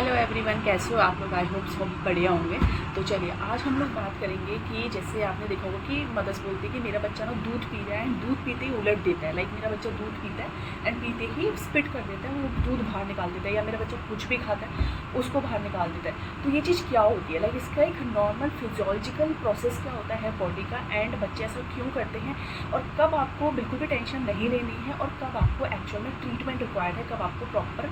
Hello everyone, कैसे हो आप लोग। आई होप सब बढ़िया होंगे। तो चलिए आज हम लोग बात करेंगे कि जैसे आपने देखा होगा कि मदर्स बोलती है कि मेरा बच्चा ना दूध पी रहा है एंड दूध पीते ही उलट देता है। लाइक मेरा बच्चा दूध पीता है एंड पीते ही स्पिट कर देता है, वो दूध बाहर निकाल देता है। या मेरा बच्चा कुछ भी खाता है उसको बाहर निकाल देता है। तो ये चीज़ क्या होती है, लाइक इसका एक नॉर्मल फिजियोलॉजिकल प्रोसेस क्या होता है बॉडी का, एंड बच्चे ऐसा क्यों करते हैं, और कब आपको बिल्कुल भी टेंशन नहीं लेनी है और कब आपको एक्चुअल में ट्रीटमेंट रिक्वायर्ड है, कब आपको प्रॉपर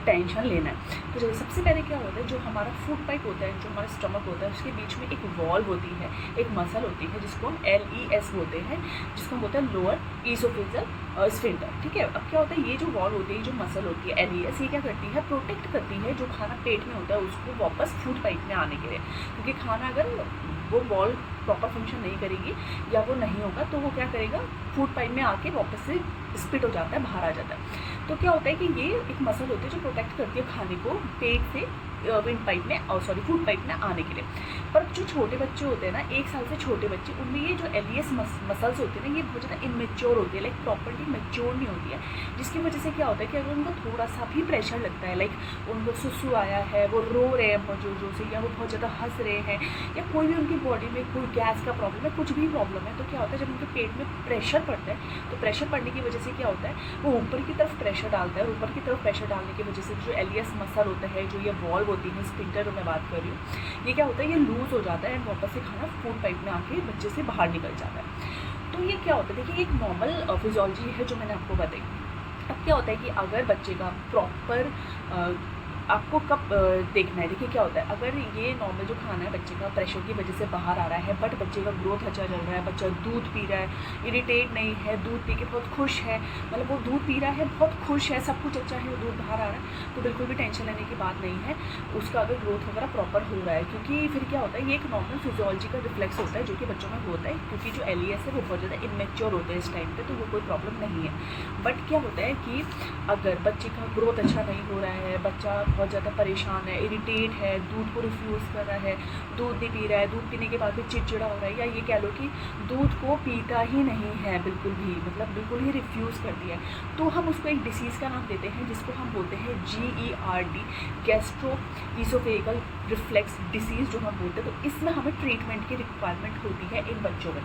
टेंशन लेना है। तो जैसे सबसे पहले क्या होता है, जो हमारा फूड पाइप होता है, जो हमारा स्टमक होता है, उसके बीच में एक वॉल्व होती है, एक मसल होती है जिसको हम LES बोलते हैं, जिसको हम बोलते हैं लोअर ईसोफेजल स्फिंक्टर। ठीक है। अब क्या होता है, ये जो वॉल्व होती है, जो मसल होती है LES, ये क्या करती है, प्रोटेक्ट करती है जो खाना पेट में होता है उसको वापस फूड पाइप में आने के लिए। क्योंकि खाना अगर वो वॉल्व प्रॉपर फंक्शन नहीं करेगी या वो नहीं होगा तो वो क्या करेगा, फूड पाइप में आके वापस से स्पिट हो जाता है, बाहर आ जाता है। तो क्या होता है कि ये एक मसल होती है जो प्रोटेक्ट करती है खाने को पेट से विंड पाइप में फूड पाइप में आने के लिए। पर जो छोटे बच्चे होते हैं ना, 1 साल से छोटे बच्चे, उनमें ये जो LES मसल्स होती है ना, ये बहुत ज़्यादा इमेच्योर होती है, लाइक प्रॉपर्ली मेच्योर नहीं होती है। जिसकी वजह से क्या होता है कि अगर उनको थोड़ा सा भी प्रेशर लगता है, लाइक उनको सुसु आया है, वो रो रहे हैं बहुत जोर जोर से, या वो बहुत ज़्यादा हंस रहे हैं, या कोई भी उनकी बॉडी में कोई गैस का प्रॉब्लम है, कुछ भी प्रॉब्लम है, तो क्या होता है जब उनके पेट में प्रेशर पड़ता है, तो प्रेशर पड़ने की वजह से क्या होता है, वो ऊपर की तरफ प्रेशर डालता है, और ऊपर की तरफ प्रेशर डालने की वजह से जो LES मसल होता है, जो ये वॉल्व होती है, स्फिंक्टर मैं बात कर रही हूँ, ये क्या होता है, ये लूज हो जाता है एंड वापस से खाना फूड पाइप में आके बच्चे से बाहर निकल जाता है। तो ये क्या होता है, देखिए एक नॉर्मल फिजियोलॉजी है जो मैंने आपको बताई। अब क्या होता है कि अगर बच्चे का प्रॉपर आपको कब देखना है, देखिए क्या होता है, अगर ये नॉर्मल जो खाना है बच्चे का प्रेशर की वजह से बाहर आ रहा है, बट बच्चे का ग्रोथ अच्छा चल रहा है, बच्चा दूध पी रहा है, इरिटेट नहीं है, दूध पी के बहुत खुश है, मतलब वो दूध पी रहा है, बहुत खुश है, सब कुछ अच्छा है, वो दूध बाहर आ रहा है, तो बिल्कुल भी टेंशन लेने की बात नहीं है उसका अगर ग्रोथ वगैरह प्रॉपर हो रहा है। क्योंकि फिर क्या होता है, ये एक नॉर्मल फिजियोलॉजिकल रिफ्लेक्स होता है जो कि बच्चों में होता है, क्योंकि जो LES है वो बहुत ज़्यादा इमेच्योर होते हैं इस टाइम पे, तो वो कोई प्रॉब्लम नहीं है। बट क्या होता है कि अगर बच्चे का ग्रोथ अच्छा नहीं हो रहा है, बच्चा बहुत ज़्यादा परेशान है, इरिटेट है, दूध को रिफ्यूज़ कर रहा है, दूध नहीं पी रहा है, दूध पीने के बाद भी चिड़चिड़ा हो रहा है, या ये कह लो कि दूध को पीता ही नहीं है बिल्कुल भी, मतलब बिल्कुल ही रिफ्यूज़ कर दिया है, तो हम उसको एक डिसीज़ का नाम देते हैं जिसको हम बोलते हैं GERD, gastro oesophageal reflex disease जो हम बोलते हैं। तो इसमें हमें ट्रीटमेंट की रिक्वायरमेंट होती है इन बच्चों में,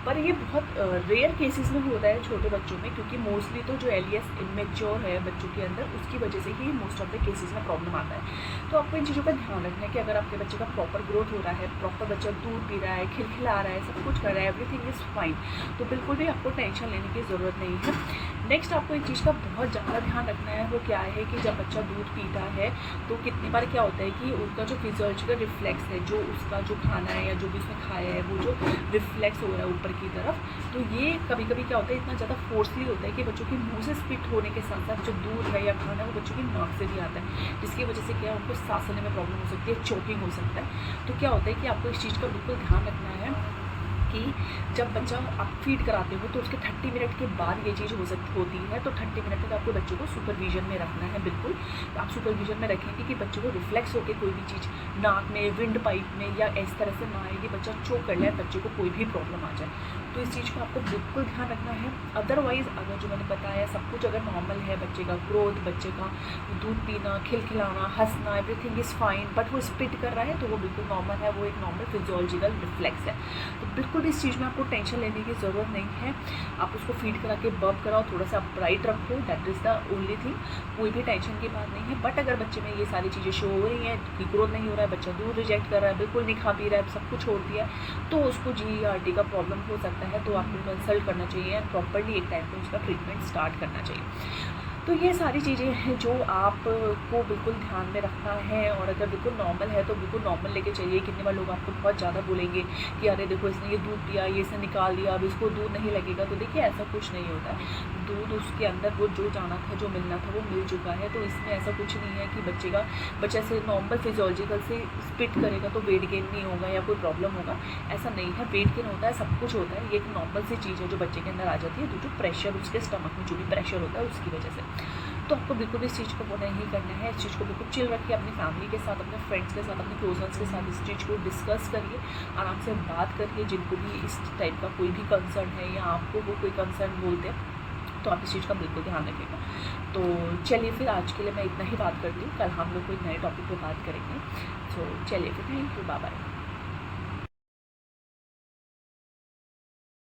पर ये बहुत रेयर केसेस में होता है छोटे बच्चों में, क्योंकि मोस्टली तो जो LES इमेच्योर है बच्चों के अंदर, उसकी वजह से ही मोस्ट ऑफ द केसेस में प्रॉब्लम आता है। तो आपको इन चीज़ों का ध्यान रखना है कि अगर आपके बच्चे का प्रॉपर ग्रोथ हो रहा है, प्रॉपर बच्चा दूध पी रहा है, खिलखिला रहा है, सब कुछ कर रहा है, एवरीथिंग इज़ फाइन, तो बिल्कुल भी आपको टेंशन लेने की ज़रूरत नहीं है। नेक्स्ट आपको एक चीज़ का बहुत ज़्यादा ध्यान रखना है, वो क्या है कि जब बच्चा दूध पीता है तो कितनी बार क्या होता है कि उनका जो फिजियोलॉजिकल रिफ्लेक्स है, जो उसका जो खाना है या जो भी उसने खाया है, वो जो रिफ्लेक्स हो रहा है ऊपर की तरफ, तो ये कभी कभी क्या होता है, इतना ज़्यादा फोर्सली होता है कि बच्चों के मुंह से स्पिट होने के साथ साथ जो दूध है या खाना है वो बच्चों की नाक से भी आता है, जिसकी वजह से क्या उनको सांस लेने में प्रॉब्लम हो सकती है, चोकिंग हो सकता है। तो क्या होता है कि आपको इस चीज़ का बिल्कुल ध्यान रखना है कि जब बच्चा आप फीड कराते हो तो उसके 30 मिनट के बाद ये चीज़ होती है, तो 30 मिनट तक आपको बच्चों को सुपरविजन में रखना है। बिल्कुल आप सुपरविजन में रखेंगे कि बच्चों को रिफ्लेक्स होकर कोई भी चीज़ नाक में, विंड पाइप में या इस तरह से ना आए कि बच्चा चोक कर ले, बच्चे को कोई भी प्रॉब्लम आ जाए। तो इस चीज़ को आपको बिल्कुल ध्यान रखना है। अदरवाइज़ अगर जो मैंने बताया सब कुछ अगर नॉर्मल है, बच्चे का ग्रोथ, बच्चे का दूध पीना, खिलखिलाना, हंसना, एवरीथिंग इज़ फाइन, बट वो स्पिट कर रहा है, तो वो बिल्कुल नॉर्मल है, वो एक नॉर्मल फिजियोलॉजिकल रिफ्लेक्स है। तो बिल्कुल भी इस चीज़ में आपको टेंशन लेने की ज़रूरत नहीं है। आप उसको फीड करा के बर्प कराओ, थोड़ा सा अपराइट रखो, that is the only thing, कोई भी टेंशन की बात नहीं है। बट अगर बच्चे में ये सारी चीज़ें शो हो रही हैं कि ग्रोथ नहीं हो रहा है, बच्चा दूध रिजेक्ट कर रहा है, बिल्कुल नहीं खा पी रहा है, सब कुछ छोड़ दिया है, तो उसको GERD का प्रॉब्लम हो सकता है। तो आपको कंसल्ट करना चाहिए एंड प्रॉपरली एक टाइम पे उसका ट्रीटमेंट स्टार्ट करना चाहिए। तो ये सारी चीज़ें हैं जो आपको बिल्कुल ध्यान में रखना है, और अगर बिल्कुल नॉर्मल है तो बिल्कुल नॉर्मल लेके चलिए। कितने बार लोग आपको बहुत ज़्यादा बोलेंगे कि अरे देखो इसने ये दूध पिया, ये इसने निकाल दिया, अब इसको दूध नहीं लगेगा। तो देखिए ऐसा कुछ नहीं होता है, दूध उसके अंदर वो जो जाना था, जो मिलना था, वो मिल चुका है। तो इसमें ऐसा कुछ नहीं है कि बच्चा से नॉर्मल फिजियोलॉजिकल से स्पिट करेगा तो वेट गेन नहीं होगा या कोई प्रॉब्लम होगा, ऐसा नहीं है। वेट गेन होता है, सब कुछ होता है, ये एक नॉर्मल सी चीज़ है जो बच्चे के अंदर आ जाती है, जो प्रेशर उसके स्टमक में जो भी प्रेशर होता है उसकी वजह से। तो आपको बिल्कुल भी इस चीज़ को वो नहीं करना है। इस चीज़ को बिल्कुल चिल रखिए, अपनी फैमिली के साथ, अपने फ्रेंड्स के साथ, अपने क्लोज वंस के साथ इस चीज़ को डिस्कस करिए, आराम से बात करिए। जिनको भी इस टाइप का कोई भी कंसर्न है या आपको वो कोई कंसर्न बोलते हैं तो आप इस चीज़ का बिल्कुल ध्यान रखिएगा। तो चलिए फिर आज के लिए मैं इतना ही बात करती हूँ, कल हम लोग कोई नए टॉपिक पे बात करेंगे। सो चलिए फिर, थैंक यू, बाय बाय।